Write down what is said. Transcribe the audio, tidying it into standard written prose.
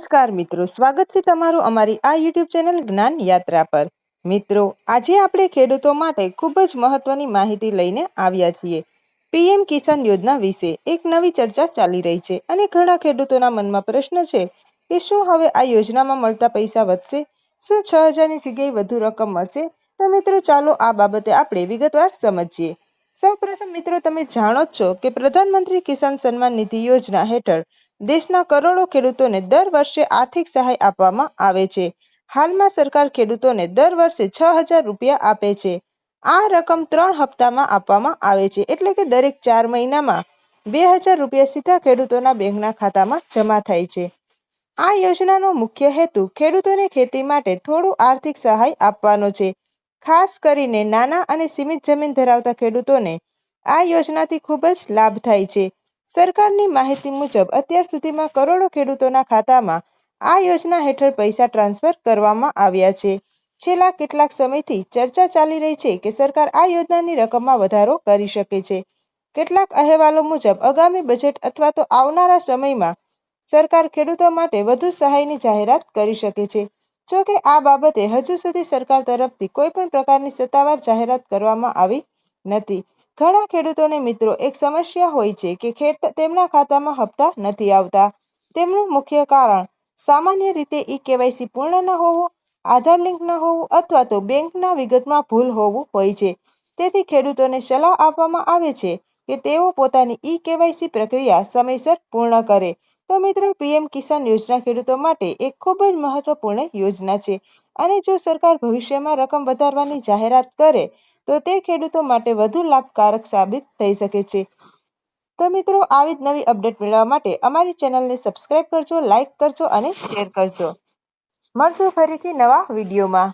નમસ્કાર મિત્રો, સ્વાગત છે તમારું અમારી આ યુટ્યુબ ચેનલ જ્ઞાન યાત્રા પર। મિત્રો, આજે આપણે ખેડૂતો માટે ખૂબ જ મહત્વની માહિતી લઈને આવ્યા છીએ। પીએમ કિસાન યોજના વિશે એક નવી ચર્ચા ચાલી રહી છે અને ઘણા ખેડૂતોના મનમાં પ્રશ્ન છે કે શું હવે આ યોજનામાં મળતા પૈસા વધશે? શું 6,000ની જગ્યાએ વધુ રકમ મળશે? તો મિત્રો, ચાલો આ બાબતે આપણે વિગતવાર સમજીએ। સૌપ્રથમ મિત્રો, તમે જાણો જ છો કે પ્રધાનમંત્રી કિસાન સન્માન નિધિ યોજના હેઠળ દેશના કરોડો ખેડૂતોને દર વર્ષે આર્થિક સહાય આપવામાં આવે છે। હાલમાં સરકાર ખેડૂતોને દર વર્ષે 6,000 રૂપિયા આપે છે। આ રકમ 3 હપ્તામાં આપવામાં આવે છે, એટલે કે દરેક 4 મહિનામાં 2,000 રૂપિયા સીધા ખેડૂતોના બેંકના ખાતામાં જમા થાય છે। આ યોજનાનો મુખ્ય હેતુ ખેડૂતોને ખેતી માટે થોડું આર્થિક સહાય આપવાનો છે। ખાસ કરીને નાના અને સીમિત જમીન ધરાવતા ખેડૂતોને આ યોજનાથી ખૂબ જ લાભ થાય છે। સરકારની માહિતી મુજબ અત્યાર સુધીમાં કરોડો ખેડૂતોના ખાતામાં આ યોજના હેઠળ પૈસા ટ્રાન્સફર કરવામાં આવ્યા છે। છેલ્લા કેટલાક સમયથી ચર્ચા ચાલી રહી છે કે સરકાર આ યોજનાની રકમમાં વધારો કરી શકે છે। કેટલાક અહેવાલો મુજબ આગામી બજેટ અથવા તો આવનારા સમયમાં સરકાર ખેડૂતો માટે વધુ સહાયની જાહેરાત કરી શકે છે। જો કે આ બાબતે હજુ સુધી સરકાર તરફથી કોઈ પણ પ્રકારની સત્તાવાર જાહેરાત કરવામાં આવી નથી। ઘણા ખેડૂતોને મિત્રો એક સમસ્યા હોય છે કે તેમના ખાતામાં હપ્તા નથી આવતા। તેમનું મુખ્ય કારણ સામાન્ય રીતે ઈ-કેવાયસી પૂર્ણ ન હોવું, આધાર લિંક ન હોવું અથવા તો બેંકના વિગતમાં ભૂલ હોવું હોય છે। તેથી ખેડૂતોને સલાહ આપવામાં આવે છે કે તેઓ પોતાની ઈ-કેવાયસી પ્રક્રિયા સમયસર પૂર્ણ કરે। તો મિત્રો, પીએમ કિસાન યોજના ખેડૂતો માટે એક ખૂબ જ મહત્વપૂર્ણ યોજના છે અને જો સરકાર ભવિષ્યમાં રકમ વધારવાની જાહેરાત કરે તો તે ખેડૂતો માટે વધુ લાભકારક સાબિત થઈ શકે છે। તો મિત્રો, આવી જ નવી અપડેટ મેળવવા માટે અમારી ચેનલને સબસ્ક્રાઇબ કરજો, લાઇક કરજો અને શેર કરજો। મળશું ફરીથી નવા વિડીયોમાં।